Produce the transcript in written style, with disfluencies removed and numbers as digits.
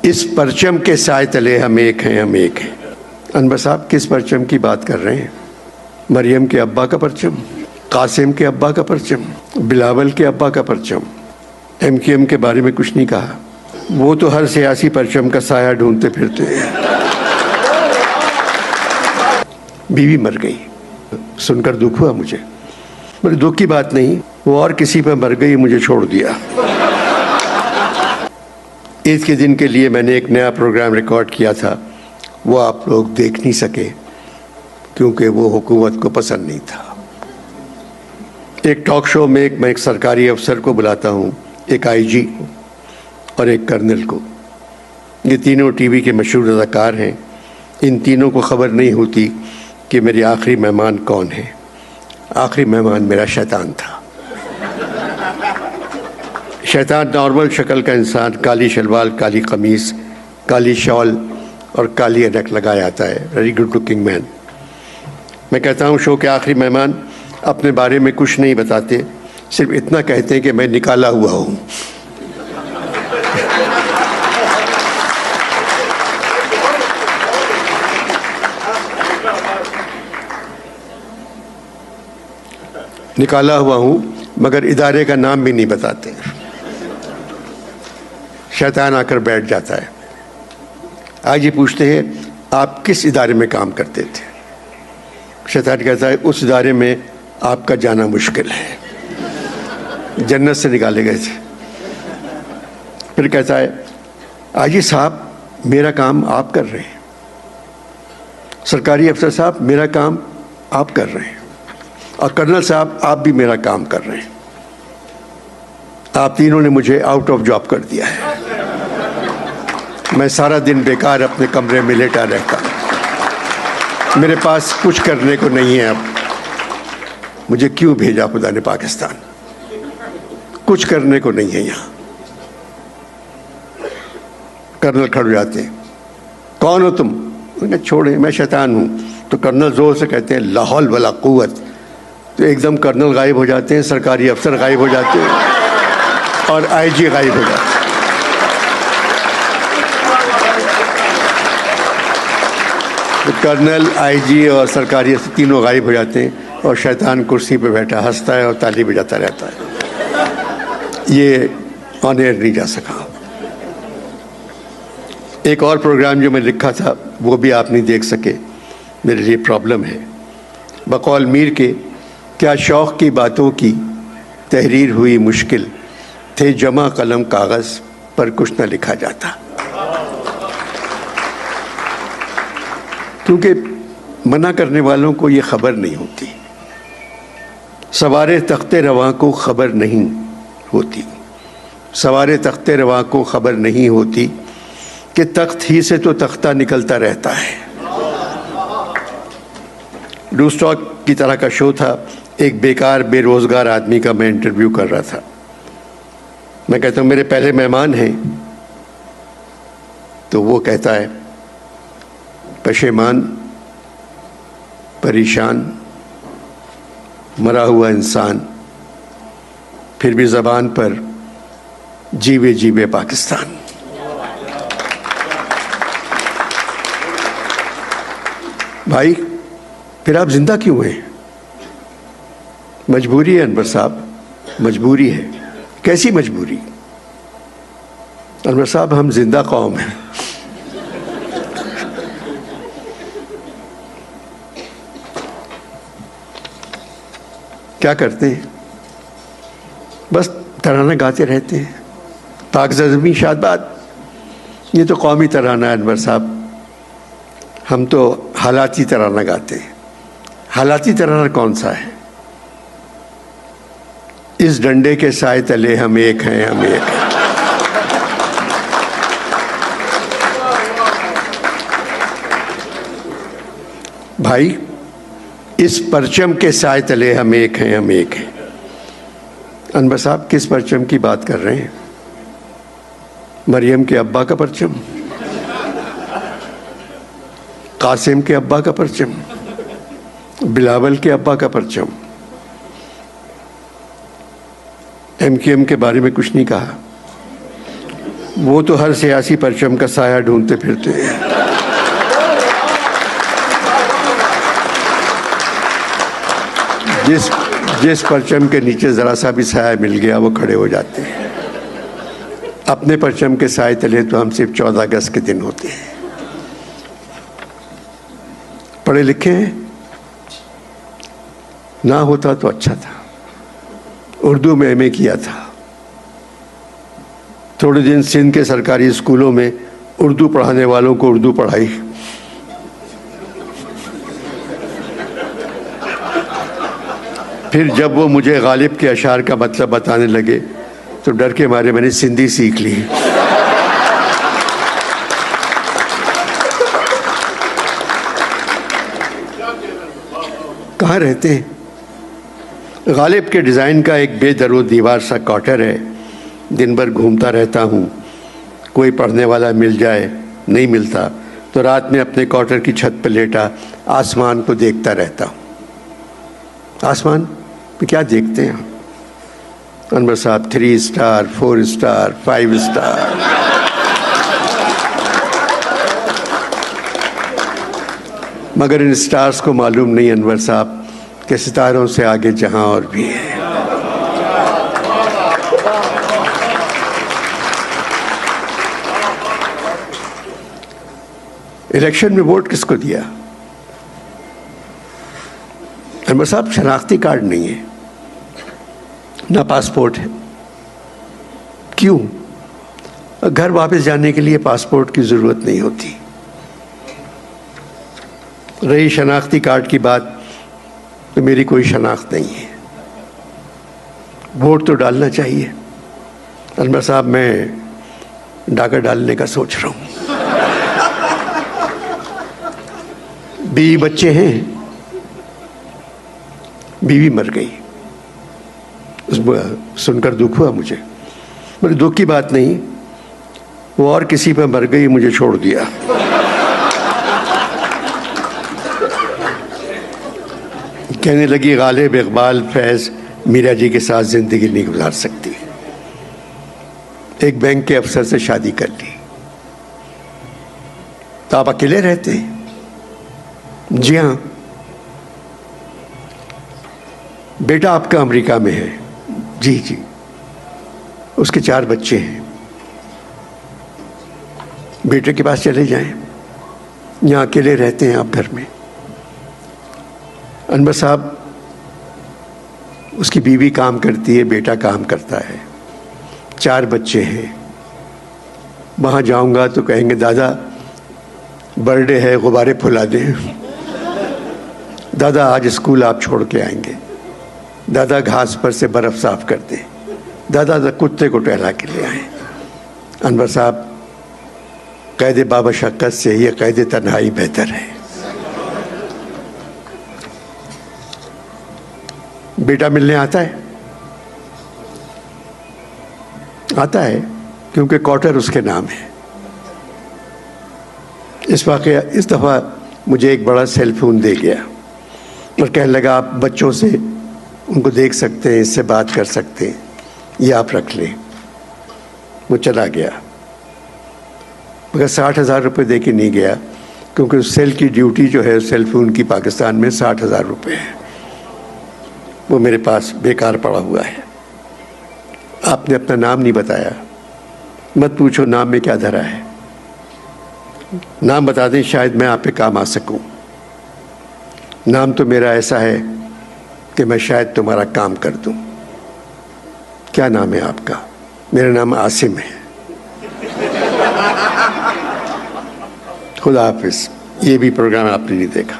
इस परचम के साए तले हम एक हैं, हम एक हैं। अनवर साहब किस परचम की बात कर रहे हैं? मरियम के अब्बा का परचम, कासिम के अब्बा का परचम, बिलावल के अब्बा का परचम। MQM के बारे में कुछ नहीं कहा। वो तो हर सियासी परचम का साया ढूंढते फिरते हैं। बीवी मर गई, सुनकर दुख हुआ मुझे। मेरे दुख की बात नहीं, वो और किसी पर मर गई, मुझे छोड़ दिया। ईद के दिन के लिए मैंने एक नया प्रोग्राम रिकॉर्ड किया था, वो आप लोग देख नहीं सके क्योंकि वो हुकूमत को पसंद नहीं था। एक टॉक शो में मैं एक सरकारी अफसर को बुलाता हूँ, एक IG और एक कर्नल को। ये तीनों टीवी के मशहूर अदाकार हैं। इन तीनों को खबर नहीं होती कि मेरे आखिरी मेहमान कौन है। आखिरी मेहमान मेरा शैतान था। शैतान नॉर्मल शक्ल का इंसान, काली शलवार, काली कमीज़, काली शॉल और काली अनक लगाया आता है। Very good looking man. मैं कहता हूँ शो के आखिरी मेहमान अपने बारे में कुछ नहीं बताते, सिर्फ इतना कहते हैं कि मैं निकाला हुआ हूँ। निकाला हुआ हूँ, मगर इदारे का नाम भी नहीं बताते। शैतान आकर बैठ जाता है। आज ये पूछते हैं आप किस इदारे में काम करते थे? शैतान कहता है उस इदारे में आपका जाना मुश्किल है, जन्नत से निकाले गए थे। फिर कहता है आजी साहब मेरा काम आप कर रहे हैं, सरकारी अफसर साहब मेरा काम आप कर रहे हैं, और कर्नल साहब आप भी मेरा काम कर रहे हैं। आप तीनों ने मुझे आउट ऑफ जॉब कर दिया है। मैं सारा दिन बेकार अपने कमरे में लेटा रहता हूँ। मेरे पास कुछ करने को नहीं है। अब मुझे क्यों भेजा खुदा ने पाकिस्तान? कुछ करने को नहीं है यहाँ। कर्नल खड़े हो जाते हैं, कौन हो तुम? मैंने छोड़े, मैं शैतान हूँ। तो कर्नल जोर से कहते हैं ला हौल वला कुव्वत। तो एकदम कर्नल गायब हो जाते हैं, सरकारी अफसर गायब हो जाते हैं और IG गायब हो जाते हैं। तो कर्नल, IG और सरकारी अफसर तीनों गायब हो जाते हैं और शैतान कुर्सी पे बैठा हंसता है और ताली बजाता रहता है। ये ऑन एयर नहीं जा सका। एक और प्रोग्राम जो मैं लिखा था वो भी आप नहीं देख सके, मेरे लिए प्रॉब्लम है। बकौल मीर के क्या शौक़ की बातों की तहरीर हुई मुश्किल, थे जमा कलम कागज़ पर कुछ न लिखा जाता। क्योंकि मना करने वालों को ये खबर नहीं होती, सवारे तख्ते रवां को खबर नहीं होती, सवारे तख्ते रवां को खबर नहीं होती कि तख्त ही से तो तख्ता निकलता रहता है। डूस्टॉक की तरह का शो था। एक बेकार बेरोज़गार आदमी का मैं इंटरव्यू कर रहा था। मैं कहता हूँ मेरे पहले मेहमान हैं, तो वो कहता है पशेमान, परेशान, मरा हुआ इंसान, फिर भी ज़बान पर जीवे जीवे पाकिस्तान। भाई फिर आप जिंदा क्यों हैं? मजबूरी है अनवर साहब, मजबूरी है। कैसी मजबूरी? अनवर साहब हम जिंदा कौम हैं। क्या करते हैं? बस तराना गाते रहते हैं। पाक ज़मीं शादाबाद, ये तो कौमी तराना है अनवर साहब। हम तो हालाती तराना गाते हैं। हालाती तराना कौन सा है? इस डंडे के साए तले हम एक हैं, हम एक हैं। भाई इस परचम के साए तले हम एक हैं, हम एक हैं। अनवर साहब किस परचम की बात कर रहे हैं? मरियम के अब्बा का परचम, कासिम के अब्बा का परचम, बिलावल के अब्बा का परचम। MQM के बारे में कुछ नहीं कहा। वो तो हर सियासी परचम का साया ढूंढते फिरते हैं। जिस परचम के नीचे जरा सा भी साया मिल गया वो खड़े हो जाते हैं। अपने परचम के साए तले तो हम सिर्फ 14 अगस्त के दिन होते हैं। पढ़े लिखे हैं, ना होता तो अच्छा था। उर्दू में एमए किया था। थोड़े दिन सिंध के सरकारी स्कूलों में उर्दू पढ़ाने वालों को उर्दू पढ़ाई। फिर जब वो मुझे गालिब के अशार का मतलब बताने लगे तो डर के मारे मैंने सिंधी सीख ली। कहाँ रहते हैं? गालिब के डिज़ाइन का एक बेदरो दीवार सा क्वार्टर है। दिन भर घूमता रहता हूँ। कोई पढ़ने वाला मिल जाए, नहीं मिलता तो रात में अपने क्वार्टर की छत पर लेटा आसमान को देखता रहता हूँ। आसमान में क्या देखते हैं अनवर साहब? 3 स्टार, 4 स्टार, 5 स्टार। मगर इन स्टार्स को मालूम नहीं अनवर साहब कि सितारों से आगे जहां और भी है। इलेक्शन में वोट किसको दिया? अनवर साहब शनाख्ती कार्ड नहीं है, ना पासपोर्ट है। क्यों? घर वापस जाने के लिए पासपोर्ट की जरूरत नहीं होती। रही शनाख्ती कार्ड की बात, तो मेरी कोई शनाख्त नहीं है। वोट तो डालना चाहिए। अनवर साहब मैं डाका डालने का सोच रहा हूँ। बीवी बच्चे हैं, बीवी मर गई। सुनकर दुख हुआ मुझे। मेरे दुख की बात नहीं, वो और किसी पर मर गई, मुझे छोड़ दिया। कहने लगी गालिब, इकबाल, फैज मीरा जी के साथ जिंदगी नहीं गुजार सकती। एक बैंक के अफसर से शादी कर ली। तो आप अकेले रहते हैं? जी हाँ। बेटा आपका अमेरिका में है? जी जी। उसके 4 बच्चे हैं। बेटे के पास चले जाएं, यहाँ अकेले रहते हैं आप घर में। अनवर साहब उसकी बीवी काम करती है, बेटा काम करता है, 4 बच्चे हैं। वहाँ जाऊँगा तो कहेंगे दादा बर्थडे है, गुब्बारे फुला दें। दादा आज स्कूल आप छोड़ के आएंगे। दादा घास पर से बर्फ़ साफ कर दें। दादा कुत्ते को टहला के ले आए। अनवर साहब कैद बाबशक्कत से ये कैद तन्हाई बेहतर है। बेटा मिलने आता है? आता है, क्योंकि क्वार्टर उसके नाम है। इस दफ़ा मुझे एक बड़ा सेल फोन दे गया और कहने लगा आप बच्चों से उनको देख सकते हैं, इससे बात कर सकते हैं, ये आप रख लें। वो चला गया, मगर 60,000 रुपये दे के नहीं गया, क्योंकि उस सेल की ड्यूटी जो है सेल फोन की पाकिस्तान में 60,000 रुपये है। वो मेरे पास बेकार पड़ा हुआ है। आपने अपना नाम नहीं बताया। मत पूछो नाम में क्या धरा है। नाम बता दें, शायद मैं आप पे काम आ सकूं। नाम तो मेरा ऐसा है कि मैं शायद तुम्हारा काम कर दूं। क्या नाम है आपका? मेरा नाम आसिम है। खुदा हाफिज। ये भी प्रोग्राम आपने नहीं देखा।